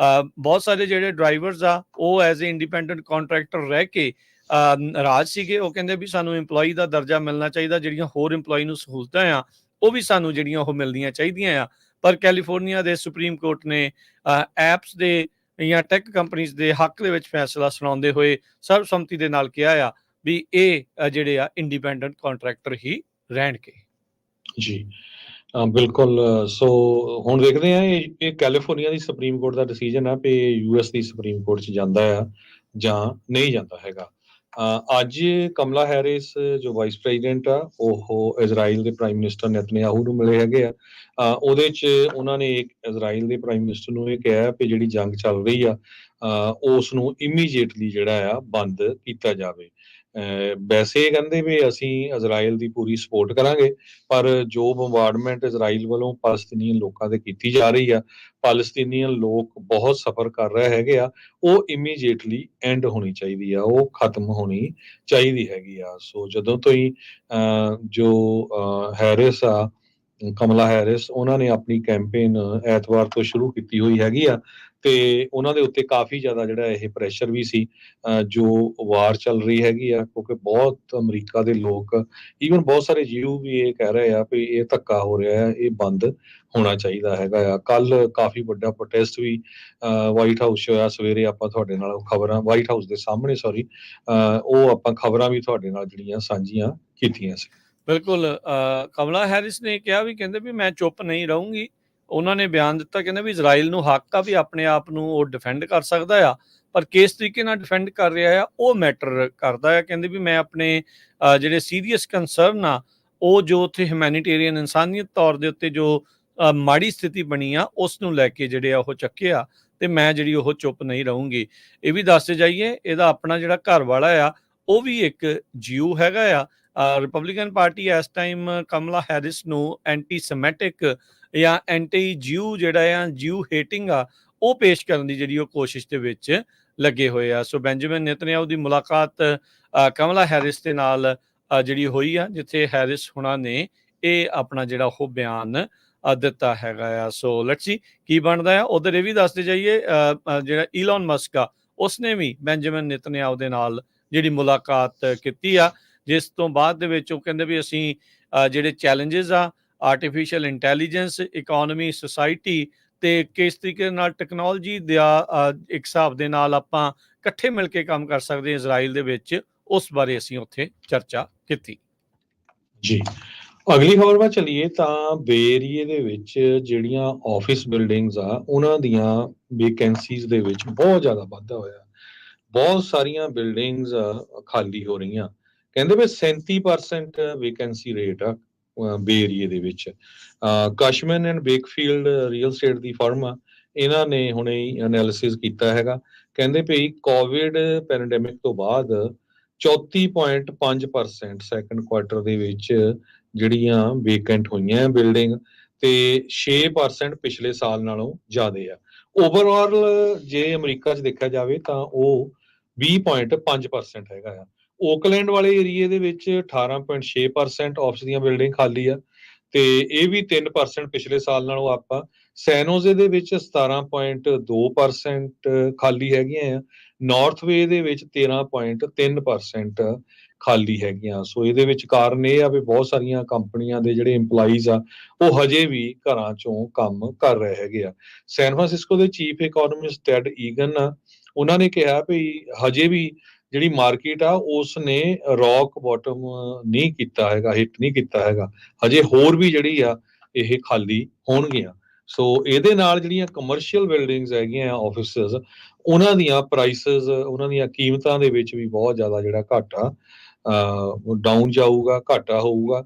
ਬਹੁਤ ਸਾਰੇ ਜਿਹੜੇ ਡਰਾਈਵਰਸ ਆ ਉਹ ਐਜ਼ ਏ ਇੰਡੀਪੈਂਡੈਂਟ ਕੰਟਰੈਕਟਰ ਰਹਿ ਕੇ ਨਾਰਾਜ਼ ਸੀਗੇ। ਉਹ ਕਹਿੰਦੇ ਵੀ ਸਾਨੂੰ EMPLOYEE ਦਾ ਦਰਜਾ ਮਿਲਣਾ ਚਾਹੀਦਾ, ਜਿਹੜੀਆਂ ਹੋਰ EMPLOYEE ਨੂੰ ਸਹੂਲਤਾਂ ਆ ਉਹ ਵੀ ਸਾਨੂੰ ਜਿਹੜੀਆਂ ਉਹ ਮਿਲਣੀਆਂ ਚਾਹੀਦੀਆਂ ਆ। ਪਰ ਕੈਲੀਫੋਰਨੀਆ ਦੇ ਸੁਪਰੀਮ ਕੋਰਟ ਨੇ ਐਪਸ ਦੇ ਜਾਂ ਟੈਕ ਕੰਪਨੀਜ਼ ਦੇ ਹੱਕ ਦੇ ਵਿੱਚ ਫੈਸਲਾ ਸੁਣਾਉਂਦੇ ਹੋਏ ਸਰਬਸੰਮਤੀ ਦੇ ਨਾਲ ਕਿਹਾ ਆ ਵੀ ਇਹ ਜਿਹੜੇ ਆ ਇੰਡੀਪੈਂਡੈਂਟ ਕੰਟਰੈਕਟਰ ਹੀ ਰਹਿਣਗੇ। ਜੀ ਬਿਲਕੁਲ। ਸੋ ਹੁਣ ਦੇਖਦੇ ਆ ਇਹ ਕੈਲੀਫੋਰਨੀਆ ਦੀ ਸੁਪਰੀਮ ਕੋਰਟ ਦਾ ਡਿਸੀਜਨ ਆ ਵੀ US ਦੀ ਸੁਪਰੀਮ ਕੋਰਟ 'ਚ ਜਾਂਦਾ ਆ ਜਾਂ ਨਹੀਂ ਜਾਂਦਾ ਹੈਗਾ। ਅੱਜ ਕਮਲਾ ਹੈਰਿਸ ਜੋ ਵਾਈਸ ਪ੍ਰੈਜ਼ੀਡੈਂਟ ਆ ਉਹ ਇਜ਼ਰਾਈਲ ਦੇ ਪ੍ਰਾਈਮ ਮਿਨਿਸਟਰ ਨੇਤਨਯਾਹੂ ਨੂੰ ਮਿਲੇ ਹੈਗੇ ਆ। ਉਹਦੇ 'ਚ ਉਹਨਾਂ ਨੇ ਇਜ਼ਰਾਈਲ ਦੇ ਪ੍ਰਾਈਮ ਮਿਨਿਸਟਰ ਨੂੰ ਇਹ ਕਿਹਾ ਵੀ ਜਿਹੜੀ ਜੰਗ ਚੱਲ ਰਹੀ ਆ ਉਸ ਨੂੰ ਇਮੀਡੀਏਟਲੀ ਜਿਹੜਾ ਆ ਬੰਦ ਕੀਤਾ ਜਾਵੇ। ਵੈਸੇ ਕਹਿੰਦੇ ਵੀ ਅਸੀਂ ਇਜ਼ਰਾਈਲ ਦੀ ਪੂਰੀ ਸਪੋਰਟ ਕਰਾਂਗੇ, ਪਰ ਜੋ ਬੰਬਾਰਡਮੈਂਟ ਇਜ਼ਰਾਈਲ ਵੱਲੋਂ ਪਾਲਸਤੀਨੀਅਨ ਲੋਕਾਂ ਤੇ ਕੀਤੀ ਜਾ ਰਹੀ ਆ, ਪਾਲਸਤੀਨੀਅਨ ਲੋਕ ਬਹੁਤ ਸਫਰ ਕਰ ਰਹੇ ਹੈਗੇ ਆ, ਉਹ ਇਮੀਡੀਏਟਲੀ ਐਂਡ ਹੋਣੀ ਚਾਹੀਦੀ ਆ, ਉਹ ਖਤਮ ਹੋਣੀ ਚਾਹੀਦੀ ਹੈਗੀ ਆ। ਸੋ ਜਦੋਂ ਤੋਂ ਹੀ ਜੋ ਹੈਰਿਸ ਆ, ਕਮਲਾ ਹੈਰਿਸ, ਉਹਨਾਂ ਨੇ ਆਪਣੀ ਕੈਂਪੇਨ ਐਤਵਾਰ ਤੋਂ ਸ਼ੁਰੂ ਕੀਤੀ ਹੋਈ ਹੈਗੀ ਆ ਤੇ ਉਹਨਾਂ ਦੇ ਉੱਤੇ ਕਾਫੀ ਜ਼ਿਆਦਾ ਜਿਹੜਾ ਇਹ ਪ੍ਰੈਸ਼ਰ ਵੀ ਸੀ ਜੋ ਵਾਰ ਚੱਲ ਰਹੀ ਹੈਗੀ ਆ, ਕਿਉਂਕਿ ਬਹੁਤ ਅਮਰੀਕਾ ਦੇ ਲੋਕ, ਈਵਨ ਬਹੁਤ ਸਾਰੇ ਜੀਓ ਵੀ ਇਹ ਕਹਿ ਰਹੇ ਆ ਵੀ ਇਹ ਧੱਕਾ ਹੋ ਰਿਹਾ ਹੈ, ਇਹ ਬੰਦ ਹੋਣਾ ਚਾਹੀਦਾ ਹੈਗਾ ਆ। ਕੱਲ ਕਾਫੀ ਵੱਡਾ ਪ੍ਰੋਟੈਸਟ ਵੀ ਵਾਈਟ ਹਾਊਸ 'ਚ ਹੋਇਆ। ਸਵੇਰੇ ਆਪਾਂ ਤੁਹਾਡੇ ਨਾਲ ਖਬਰਾਂ, ਵਾਈਟ ਹਾਊਸ ਦੇ ਸਾਹਮਣੇ ਸੌਰੀ, ਉਹ ਆਪਾਂ ਖਬਰਾਂ ਵੀ ਤੁਹਾਡੇ ਨਾਲ ਜਿਹੜੀਆਂ ਸਾਂਝੀਆਂ ਕੀਤੀਆਂ ਸੀ। ਬਿਲਕੁਲ। ਕਮਲਾ ਹੈਰਿਸ ਨੇ ਕਿਹਾ ਵੀ, ਕਹਿੰਦੇ ਵੀ ਮੈਂ ਚੁੱਪ ਨਹੀਂ ਰਹੂੰਗੀ। ਉਹਨਾਂ ਨੇ ਬਿਆਨ ਦਿੱਤਾ, ਕਹਿੰਦੇ ਵੀ ਇਜ਼ਰਾਈਲ ਨੂੰ ਹੱਕ ਆ ਵੀ ਆਪਣੇ ਆਪ ਨੂੰ ਉਹ ਡਿਫੈਂਡ ਕਰ ਸਕਦਾ ਆ, ਪਰ ਕਿਸ ਤਰੀਕੇ ਨਾਲ ਡਿਫੈਂਡ ਕਰ ਰਿਹਾ ਆ ਉਹ ਮੈਟਰ ਕਰਦਾ ਆ। ਕਹਿੰਦੇ ਵੀ ਮੈਂ ਆਪਣੇ ਜਿਹੜੇ ਸੀਰੀਅਸ ਕੰਸਰਨ ਆ ਉਹ ਜੋ ਉੱਥੇ ਹਿਊਮੈਨੀਟੇਰੀਅਨ ਇਨਸਾਨੀਅਤ ਤੌਰ ਦੇ ਉੱਤੇ ਜੋ ਮਾੜੀ ਸਥਿਤੀ ਬਣੀ ਆ ਉਸ ਨੂੰ ਲੈ ਕੇ ਜਿਹੜੇ ਆ ਉਹ ਚੱਕੇ ਆ, ਤੇ ਮੈਂ ਜਿਹੜੀ ਉਹ ਚੁੱਪ ਨਹੀਂ ਰਹੂੰਗੀ। ਇਹ ਵੀ ਦੱਸਦੇ ਜਾਈਏ, ਇਹਦਾ ਆਪਣਾ ਜਿਹੜਾ ਘਰ ਵਾਲਾ ਆ ਉਹ ਵੀ ਇੱਕ ਜੀਓ ਹੈਗਾ ਆ। ਰਿਪਬਲਿਕਨ ਪਾਰਟੀ ਇਸ ਟਾਈਮ ਕਮਲਾ ਹੈਰਿਸ ਨੂੰ ਐਂਟੀ ਸਮੈਟਿਕ ਜਾਂ ਐਂਟੀ ਜਿਊ ਜਿਹੜਾ ਆ, ਜਿਊ ਹੇਟਿੰਗ ਆ, ਉਹ ਪੇਸ਼ ਕਰਨ ਦੀ ਜਿਹੜੀ ਉਹ ਕੋਸ਼ਿਸ਼ ਦੇ ਵਿੱਚ ਲੱਗੇ ਹੋਏ ਆ। ਸੋ ਬੈਂਜਾਮਿਨ ਨੇਤਨਯਾਹੂ ਦੀ ਮੁਲਾਕਾਤ ਕਮਲਾ ਹੈਰਿਸ ਦੇ ਨਾਲ ਜਿਹੜੀ ਹੋਈ ਆ, ਜਿੱਥੇ ਹੈਰਿਸ ਹੁਣਾਂ ਨੇ ਇਹ ਆਪਣਾ ਜਿਹੜਾ ਉਹ ਬਿਆਨ ਦਿੱਤਾ ਹੈਗਾ ਆ। ਸੋ ਲੈਟਸ ਸੀ ਕੀ ਬਣਦਾ ਆ। ਉਧਰ ਇਹ ਵੀ ਦੱਸਦੇ ਜਾਈਏ, ਜਿਹੜਾ ਈਲਨ ਮਸਕ ਆ ਉਸਨੇ ਵੀ ਬੈਂਜਾਮਿਨ ਨੇਤਨਯਾਹੂ ਦੇ ਨਾਲ ਜਿਹੜੀ ਮੁਲਾਕਾਤ ਕੀਤੀ ਆ, ਜਿਸ ਤੋਂ ਬਾਅਦ ਦੇ ਵਿੱਚ ਉਹ ਕਹਿੰਦੇ ਵੀ ਅਸੀਂ ਜਿਹੜੇ ਚੈਲੰਜਸ ਆ, ਆਰਟੀਫਿਸ਼ੀਅਲ ਇੰਟੈਲੀਜੈਂਸ, ਇਕੋਨਮੀ, ਸੁਸਾਇਟੀ ਤੇ ਕਿਸ ਤਰੀਕੇ ਨਾਲ ਟੈਕਨੋਲੋਜੀ ਦਾ ਇੱਕ ਹਿਸਾਬ ਦੇ ਨਾਲ ਆਪਾਂ ਇਕੱਠੇ ਮਿਲ ਕੇ ਕੰਮ ਕਰ ਸਕਦੇ ਹਾਂ ਇਜ਼ਰਾਈਲ ਦੇ ਵਿੱਚ, ਉਸ ਬਾਰੇ ਅਸੀਂ ਉੱਥੇ ਚਰਚਾ ਕੀਤੀ। ਜੀ ਅਗਲੀ ਖਬਰ ਵੱਲ ਚੱਲੀਏ ਤਾਂ ਬੇ ਏਰੀਏ ਦੇ ਵਿੱਚ ਜਿਹੜੀਆਂ ਆਫਿਸ ਬਿਲਡਿੰਗਸ ਆ ਉਹਨਾਂ ਦੀਆਂ ਵੇਕੈਂਸੀਜ਼ ਦੇ ਵਿੱਚ ਬਹੁਤ ਜ਼ਿਆਦਾ ਵਾਧਾ ਹੋਇਆ। ਬਹੁਤ ਸਾਰੀਆਂ ਬਿਲਡਿੰਗਸ ਖਾਲੀ ਹੋ ਰਹੀਆਂ। ਕਹਿੰਦੇ ਵੀ 37% ਵੇਕੈਂਸੀ ਰੇਟ ਆ ਬੇ ਏਰੀਏ ਦੇ ਵਿੱਚ। ਕਸ਼ਮਨ and ਬੇਕਫੀਲਡ real estate the firm ਆ, ਇਹਨਾਂ ਨੇ ਹੁਣੇ ਐਨਾਲਿਸਿਸ ਕੀਤਾ ਹੈਗਾ। ਕਹਿੰਦੇ ਵੀ ਕੋਵਿਡ ਪੈਂਡੇਮਿਕ ਤੋਂ ਬਾਅਦ 34.5% ਸੈਕੰਡ ਕੁਆਰਟਰ ਦੇ ਵਿੱਚ ਜਿਹੜੀਆਂ ਵੇਕੈਂਟ ਹੋਈਆਂ ਬਿਲਡਿੰਗ, ਤੇ 6% ਪਿਛਲੇ ਸਾਲ ਨਾਲੋਂ ਜ਼ਿਆਦੇ ਆ। ਓਵਰਆਲ ਜੇ ਅਮਰੀਕਾ 'ਚ ਦੇਖਿਆ ਜਾਵੇ ਤਾਂ ਉਹ 20.5% ਹੈਗਾ ਆ। ਓਕਲੈਂਡ ਵਾਲੇ ਏਰੀਏ ਦੇ ਵਿੱਚ 18.6% ਆਫਿਸ ਦੀਆਂ ਬਿਲਡਿੰਗ ਖਾਲੀ ਆ, ਤੇ ਇਹ ਵੀ 3% ਪਿਛਲੇ ਸਾਲ ਨਾਲੋਂ ਆਪਾਂ। ਸੈਨੋਜ਼ੇ ਦੇ ਵਿੱਚ 17.2% ਖਾਲੀ ਹੈਗੀਆਂ ਆ। ਨਾਰਥ ਵੇ ਦੇ ਵਿੱਚ 13.3% ਖਾਲੀ ਹੈਗੀਆਂ। ਸੋ ਇਹਦੇ ਵਿੱਚ ਕਾਰਨ ਇਹ ਆ ਵੀ ਬਹੁਤ ਸਾਰੀਆਂ ਕੰਪਨੀਆਂ ਦੇ ਜਿਹੜੇ EMPLOYEES ਆ ਉਹ ਹਜੇ ਵੀ ਘਰਾਂ ਚੋਂ ਕੰਮ ਕਰ ਰਹੇ ਹੈਗੇ ਆ। ਸੈਨ ਫਰਾਂਸਿਸਕੋ ਦੇ ਚੀਫ ਇਕੋਨੋਮਿਸਟ ਟੈਡ ਈਗਨ ਆ, ਉਹਨਾਂ ਨੇ ਕਿਹਾ ਵੀ ਹਜੇ ਵੀ ਜਿਹੜੀ ਮਾਰਕੀਟ ਆ ਉਸ ਨੇ ਰੌਕ ਬਾਟਮ ਨਹੀਂ ਕੀਤਾ ਹੈਗਾ, ਹਿੱਟ ਨਹੀਂ ਕੀਤਾ ਹੈਗਾ, ਹਜੇ ਹੋਰ ਵੀ ਜਿਹੜੀ ਆ ਇਹ ਖਾਲੀ ਹੋਣਗੀਆਂ। ਸੋ ਇਹਦੇ ਨਾਲ ਜਿਹੜੀਆਂ ਕਮਰਸ਼ੀਅਲ ਬਿਲਡਿੰਗਸ ਹੈਗੀਆਂ ਆਫਿਸਿਸ, ਉਹਨਾਂ ਦੀਆਂ ਪ੍ਰਾਈਸਿਸ, ਉਹਨਾਂ ਦੀਆਂ ਕੀਮਤਾਂ ਦੇ ਵਿੱਚ ਵੀ ਬਹੁਤ ਜ਼ਿਆਦਾ ਜਿਹੜਾ ਘਾਟਾ ਡਾਊਨ ਜਾਊਗਾ, ਘਾਟਾ ਹੋਊਗਾ।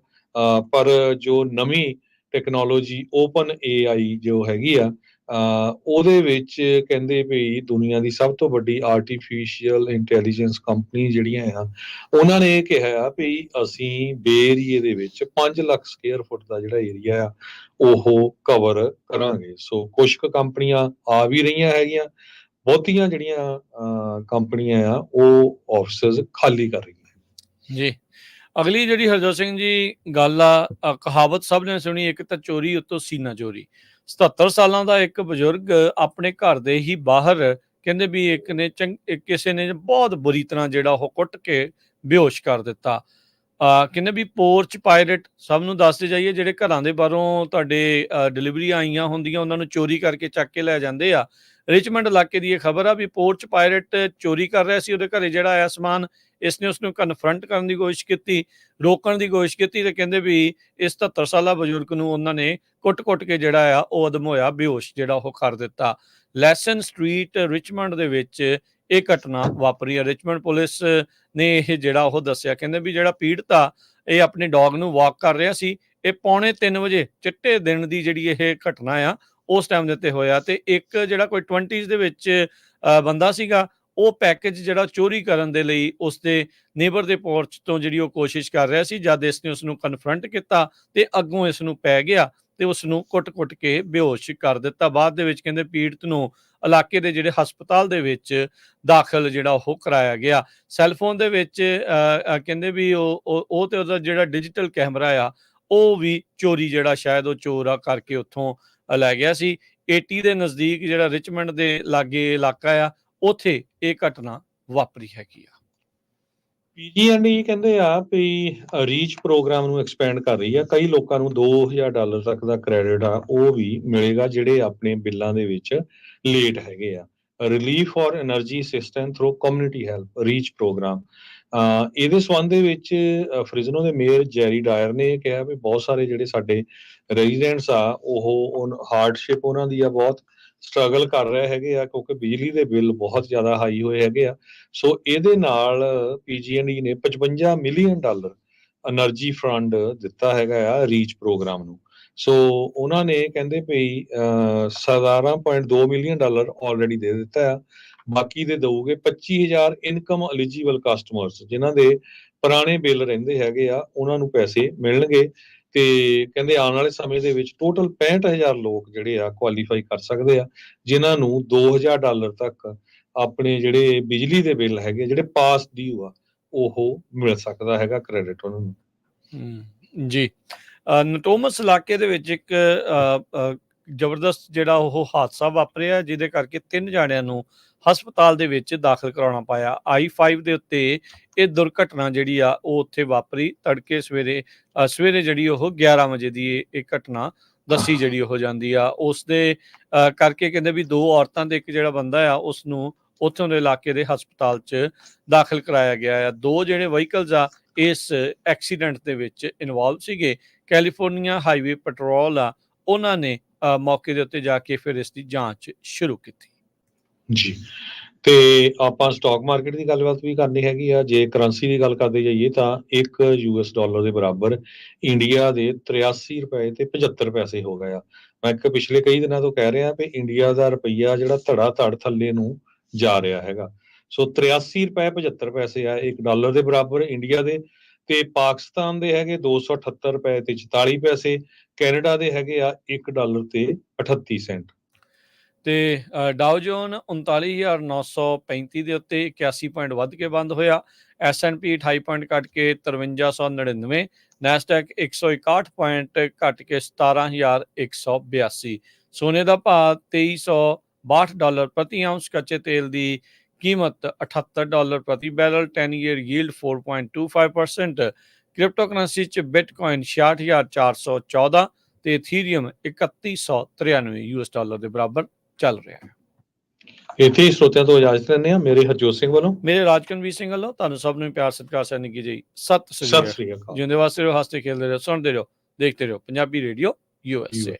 ਪਰ ਜੋ ਨਵੀਂ ਟੈਕਨੋਲੋਜੀ ਓਪਨ AI ਜੋ ਹੈਗੀ ਆ, ਉਹਦੇ ਵਿੱਚ ਕਹਿੰਦੇ ਵੀ ਦੁਨੀਆ ਦੀ ਸਭ ਤੋਂ ਵੱਡੀ ਆਰਟੀਫਿਸ਼ੀਅਲ ਇੰਟੈਲੀਜੈਂਸ ਕੰਪਨੀ ਜਿਹੜੀਆਂ ਆ, ਉਹਨਾਂ ਨੇ ਇਹ ਕਿਹਾ ਆ ਵੀ ਅਸੀਂ ਬੇ ਏਰੀਏ ਦੇ ਵਿੱਚ 5 ਲੱਖ ਸਕੁਅਰ ਫੁੱਟ ਦਾ ਜਿਹੜਾ ਏਰੀਆ ਆ ਉਹ ਕਵਰ ਕਰਾਂਗੇ। ਸੋ ਕੁਛ ਕੁ ਕੰਪਨੀਆਂ ਆ ਵੀ ਰਹੀਆਂ ਹੈਗੀਆਂ, ਬਹੁਤੀਆਂ ਜਿਹੜੀਆਂ ਕੰਪਨੀਆਂ ਆ ਉਹ ਆਫਿਸਸ ਖਾਲੀ ਕਰ ਰਹੀਆਂ। ਜੀ। ਅਗਲੀ ਜਿਹੜੀ ਹਰਜੋਤ ਸਿੰਘ ਜੀ ਗੱਲ ਆ, ਕਹਾਵਤ ਸਭ ਨੇ ਸੁਣੀ, ਇੱਕ ਤਾਂ ਚੋਰੀ ਉੱਤੋਂ ਸੀਨਾ ਚੋਰੀ। 77 ਸਾਲਾਂ ਦਾ ਇੱਕ ਬਜ਼ੁਰਗ ਆਪਣੇ ਘਰ ਦੇ ਹੀ ਬਾਹਰ ਕਹਿੰਦੇ ਵੀ ਕਿਸੇ ਨੇ ਬਹੁਤ ਬੁਰੀ ਤਰ੍ਹਾਂ ਜਿਹੜਾ ਉਹ ਕੁੱਟ ਕੇ ਬੇਹੋਸ਼ ਕਰ ਦਿੱਤਾ। ਕਹਿੰਦੇ ਵੀ ਪੋਰਚ ਪਾਇਰੇਟ ਸਭ ਨੂੰ ਦੱਸਦੇ ਜਾਈਏ, ਜਿਹੜੇ ਘਰਾਂ ਦੇ ਬਾਹਰੋਂ ਤੁਹਾਡੇ ਡਿਲੀਵਰੀਆਂ ਆਈਆਂ ਹੁੰਦੀਆਂ ਉਹਨਾਂ ਨੂੰ ਚੋਰੀ ਕਰਕੇ ਚੱਕ ਕੇ ਲੈ ਜਾਂਦੇ ਆ। ਰਿਚਮੰਡ ਇਲਾਕੇ ਦੀ ਇਹ ਖਬਰ ਆ ਵੀ ਪੋਰਚ ਪਾਇਰੇਟ ਚੋਰੀ ਕਰ ਰਿਹਾ ਸੀ, ਉਹਦੇ ਘਰੇ ਜਿਹੜਾ ਆਇਆ ਸਮਾਨ, ਇਸਨੇ ਉਸਨੂੰ ਕਨਫਰੰਟ ਕਰਨ ਦੀ ਕੋਸ਼ਿਸ਼ ਕੀਤੀ, ਰੋਕਣ ਦੀ ਕੋਸ਼ਿਸ਼ ਕੀਤੀ, ਤੇ ਕਹਿੰਦੇ ਵੀ ਇਸ 77 ਸਾਲਾ ਬਜ਼ੁਰਗ ਨੂੰ ਉਹਨਾਂ ਨੇ ਕੁੱਟ-ਕੁੱਟ ਕੇ ਜਿਹੜਾ ਆ ਉਹ ਅਦਮ ਹੋਇਆ ਬੇਹੋਸ਼ ਜਿਹੜਾ ਉਹ ਕਰ ਦਿੱਤਾ। ਲੈਸਨ ਸਟਰੀਟ ਰਿਚਮੰਡ ਦੇ ਵਿੱਚ ਇਹ ਘਟਨਾ ਵਾਪਰੀ ਆ। ਰਿਚਮੰਡ ਪੁਲਿਸ ਨੇ ਇਹ ਜਿਹੜਾ ਉਹ ਦੱਸਿਆ, ਕਹਿੰਦੇ ਵੀ ਜਿਹੜਾ ਪੀੜਤ ਆ ਇਹ ਆਪਣੇ ਡੌਗ ਨੂੰ ਵਾਕ ਕਰ ਰਿਹਾ ਸੀ। ਇਹ 2:45 ਵਜੇ ਚਿੱਟੇ ਦਿਨ ਦੀ ਜਿਹੜੀ ਇਹ ਘਟਨਾ ਆ ਉਸ ਟਾਈਮ ਦੇ ਉੱਤੇ ਹੋਇਆ, ਤੇ ਇੱਕ ਜਿਹੜਾ ਕੋਈ 20s ਦੇ ਵਿੱਚ ਬੰਦਾ ਸੀਗਾ, ਉਹ ਪੈਕੇਜ ਜਿਹੜਾ ਚੋਰੀ ਕਰਨ ਦੇ ਲਈ ਉਸਦੇ ਨੇਬਰ ਦੇ ਪੋਰਚ ਤੋਂ ਜਿਹੜੀ ਉਹ ਕੋਸ਼ਿਸ਼ ਕਰ ਰਿਹਾ ਸੀ। ਜਦ ਇਸਨੇ ਉਸਨੂੰ ਕਨਫਰੰਟ ਕੀਤਾ ਤੇ ਅੱਗੋਂ ਇਸ ਨੂੰ ਪੈ ਗਿਆ ਤੇ ਉਸ ਨੂੰ ਕੁੱਟ-ਕੁੱਟ ਕੇ ਬੇਹੋਸ਼ ਕਰ ਦਿੱਤਾ। ਬਾਅਦ ਦੇ ਵਿੱਚ ਕਹਿੰਦੇ ਪੀੜਤ ਨੂੰ ਇਲਾਕੇ ਦੇ ਜਿਹੜੇ ਹਸਪਤਾਲ ਦੇ ਵਿੱਚ ਦਾਖਲ ਜਿਹੜਾ ਉਹ ਕਰਾਇਆ ਗਿਆ। ਸੈੱਲਫੋਨ ਦੇ ਵਿੱਚ ਕਹਿੰਦੇ ਵੀ ਉਹ ਤੇ ਉਹਦਾ ਜਿਹੜਾ ਡਿਜੀਟਲ ਕੈਮਰਾ ਆ ਉਹ ਵੀ ਚੋਰੀ ਜਿਹੜਾ ਸ਼ਾਇਦ ਉਹ ਚੋਰ ਆ ਕਰਕੇ ਉੱਥੋਂ ਲੈ ਗਿਆ ਸੀ। 80 ਦੇ ਨਜ਼ਦੀਕ ਜਿਹੜਾ ਰਿਚਮੰਡ ਦੇ ਲਾਗੇ ਇਲਾਕਾ ਆ, ਉੱਥੇ ਇਹ ਘਟਨਾ ਵਾਪਰੀ ਹੈਗੀ ਆ। PG&E ਕਹਿੰਦੇ ਆ ਵੀ ਰੀਚ ਪ੍ਰੋਗਰਾਮ ਨੂੰ ਐਕਸਪੈਂਡ ਕਰ ਰਹੀ ਆ। ਕਈ ਲੋਕਾਂ ਨੂੰ $2000 ਤੱਕ ਦਾ ਕ੍ਰੈਡਿਟ ਆ ਉਹ ਵੀ ਮਿਲੇਗਾ ਜਿਹੜੇ ਆਪਣੇ ਬਿੱਲਾਂ ਦੇ ਵਿੱਚ ਲੇਟ ਹੈਗੇ ਆ। Relief for energy assistance through community help reach programme. ਇਹਦੇ ਸੰਬੰਧ ਦੇ ਵਿੱਚ ਫ੍ਰਿਜ਼ਨੋ ਦੇ ਮੇਅਰ ਜੈਰੀ ਡਾਇਰ ਨੇ ਕਿਹਾ ਵੀ ਬਹੁਤ ਸਾਰੇ ਜਿਹੜੇ ਸਾਡੇ ਰੈਜ਼ੀਡੈਂਟਸ ਆ ਉਹ ਹਾਰਡਸ਼ਿਪ ਉਹਨਾਂ ਦੀ ਆ, ਬਹੁਤ ਸਟਰਗਲ ਕਰ ਰਹੇ ਹੈਗੇ ਆ ਕਿਉਂਕਿ ਬਿਜਲੀ ਦੇ ਬਿੱਲ ਬਹੁਤ ਜ਼ਿਆਦਾ ਹਾਈ ਹੋਏ ਹੈਗੇ ਆ। ਸੋ ਇਹਦੇ ਨਾਲ PG&E ਨੇ $55 ਮਿਲੀਅਨ એનર્ਜੀ ਫੰਡ ਦਿੱਤਾ ਹੈਗਾ ਆ ਰੀਚ ਪ੍ਰੋਗਰਾਮ ਨੂੰ। ਸੋ ਉਹਨਾਂ ਨੇ ਕਹਿੰਦੇ ਵੀ $17.2 ਮਿਲੀਅਨ ਆਲਰੇਡੀ ਦੇ ਦਿੱਤਾ ਆ, ਬਾਕੀ ਦੇ ਦਊਗੇ 25,000 ਇਨਕਮ ਐਲੀਜੀਬਲ ਕਸਟਮਰਸ ਜਿਨ੍ਹਾਂ ਦੇ ਪੁਰਾਣੇ ਬਿੱਲ ਰਹਿੰਦੇ ਹੈਗੇ ਆ, ਉਹਨਾਂ ਨੂੰ ਪੈਸੇ ਮਿਲਣਗੇ। ਤੇ ਕਹਿੰਦੇ ਆਉਣ ਵਾਲੇ ਸਮੇਂ ਦੇ ਵਿੱਚ ਟੋਟਲ 65,000 ਲੋਕ ਜਿਹੜੇ ਆ ਕੁਆਲੀਫਾਈ ਕਰ ਸਕਦੇ ਆ, ਜਿਨ੍ਹਾਂ ਨੂੰ $2,000 ਤੱਕ ਆਪਣੇ ਜਿਹੜੇ ਬਿਜਲੀ ਦੇ ਬਿੱਲ ਹੈਗੇ ਜਿਹੜੇ ਪਾਸ ਡਿਊ ਆ ਉਹ ਮਿਲ ਸਕਦਾ ਹੈਗਾ ਕ੍ਰੈਡਿਟ ਉਹਨਾਂ ਨੂੰ। ਜੀ। ਨਟੋਮਸ ਇਲਾਕੇ ਦੇ ਵਿੱਚ ਇੱਕ ਜ਼ਬਰਦਸਤ ਜਿਹੜਾ ਉਹ ਹਾਦਸਾ ਵਾਪਰਿਆ, ਜਿਹਦੇ ਕਰਕੇ 3 ਜਾਣਿਆਂ ਨੂੰ ਹਸਪਤਾਲ ਦੇ ਵਿੱਚ ਦਾਖਲ ਕਰਾਉਣਾ ਪਾਇਆ। I-5 ਦੇ ਉੱਤੇ ਇਹ ਦੁਰਘਟਨਾ ਜਿਹੜੀ ਆ ਉਹ ਉੱਥੇ ਵਾਪਰੀ ਤੜਕੇ ਸਵੇਰੇ ਜਿਹੜੀ ਉਹ 11 ਵਜੇ ਦੀ ਇਹ ਘਟਨਾ ਦੱਸੀ ਜਿਹੜੀ ਉਹ ਜਾਂਦੀ ਆ। ਉਸ ਦੇ ਕਰਕੇ ਕਹਿੰਦੇ ਵੀ 2 ਔਰਤਾਂ ਤੇ ਇੱਕ ਜਿਹੜਾ ਬੰਦਾ ਆ ਉਸ ਨੂੰ ਉੱਥੋਂ ਦੇ ਇਲਾਕੇ ਦੇ ਹਸਪਤਾਲ 'ਚ ਦਾਖਲ ਕਰਾਇਆ ਗਿਆ ਆ। 2 ਜਿਹੜੇ ਵਹੀਕਲਸ ਆ ਇਸ ਐਕਸੀਡੈਂਟ ਦੇ ਵਿੱਚ ਇਨਵੋਲਵ ਸੀਗੇ। ਕੈਲੀਫੋਰਨੀਆ ਹਾਈਵੇ ਪੈਟਰੋਲ ਆ ਉਹਨਾਂ ਨੇ ਮੌਕੇ ਦੇ ਉੱਤੇ ਜਾ ਕੇ ਫਿਰ ਇਸ ਦੀ ਜਾਂਚ ਸ਼ੁਰੂ ਕੀਤੀ। ਜੀ, ਤੇ ਆਪਾਂ ਸਟਾਕ ਮਾਰਕੀਟ ਦੀ ਗੱਲਬਾਤ ਵੀ ਕਰਨੀ ਹੈਗੀ ਆ। ਜੇ ਕਰੰਸੀ ਦੀ ਗੱਲ ਕਰਦੇ ਜਾਈਏ ਤਾਂ $1 ਦੇ ਬਰਾਬਰ ਇੰਡੀਆ ਦੇ 83 ਰੁਪਏ ਤੇ 75 ਪੈਸੇ ਹੋ ਗਏ ਆ। ਮੈਂ ਪਿਛਲੇ ਕਈ ਦਿਨਾਂ ਤੋਂ ਕਹਿ ਰਿਹਾ ਵੀ ਇੰਡੀਆ ਦਾ ਰੁਪਈਆ ਜਿਹੜਾ ਧੜਾ ਧੜ ਥੱਲੇ ਨੂੰ ਜਾ ਰਿਹਾ ਹੈਗਾ। ਸੋ 83 ਰੁਪਏ 75 ਪੈਸੇ ਆ $1 ਦੇ ਬਰਾਬਰ ਇੰਡੀਆ ਦੇ, ਤੇ ਪਾਕਿਸਤਾਨ ਦੇ ਹੈਗੇ 278 ਰੁਪਏ ਤੇ 44 ਪੈਸੇ, ਕੈਨੇਡਾ ਦੇ ਹੈਗੇ ਆ $1 ਤੇ 38 ਸੈਂਟ। ਤੇ ਡਾਓ ਜੋਨ 39,935 ਦੇ ਉੱਤੇ 81 ਪੁਆਇੰਟ ਵੱਧ ਕੇ ਬੰਦ ਹੋਇਆ। S&P 28 ਪੁਆਇੰਟ ਘਟ ਕੇ 53,199, ਨੈਸਡੈਕ 161 ਪੁਆਇੰਟ ਘਟ ਕੇ 17,182। ਸੋਨੇ ਦਾ ਭਾਅ $2362 ਪ੍ਰਤੀ ਆਉਂਸ, ਕੱਚੇ ਤੇਲ ਦੀ ਕੀਮਤ $78 ਪ੍ਰਤੀ barrel, 10 year yield 4.25%। Crypto currency 'ਚ ਬਿਟਕੋਇਨ 66,414 ਤੇ ਇਥੀਰੀਅਮ $3,193 ਦੇ ਬਰਾਬਰ ਚੱਲ ਰਿਹਾ ਹੈ। ਇੱਥੇ ਹੀ ਸਰੋਤਿਆਂ ਤੋਂ ਇਜਾਜ਼ਤ ਲੈਂਦੇ ਹਾਂ। ਮੇਰੇ ਹਰਜੋਤ ਸਿੰਘ ਵੱਲੋਂ, ਮੇਰੇ ਰਾਜਕਨਵੀਰ ਸਿੰਘ ਵੱਲੋਂ ਤੁਹਾਨੂੰ ਸਭ ਨੂੰ ਪਿਆਰ ਸਤਿਕਾਰ ਸੈਨਿਕ ਜੀ ਸਤਿ ਸ੍ਰੀ ਅਕਾਲ। ਜਿਉਂਦੇ ਵਾਸਤੇ ਰਹੋ, ਹੱਸਦੇ ਖੇਲਦੇ ਰਹੋ, ਸੁਣਦੇ ਰਹੋ, ਦੇਖਦੇ ਰਹੋ ਪੰਜਾਬੀ ਰੇਡੀਓ USA।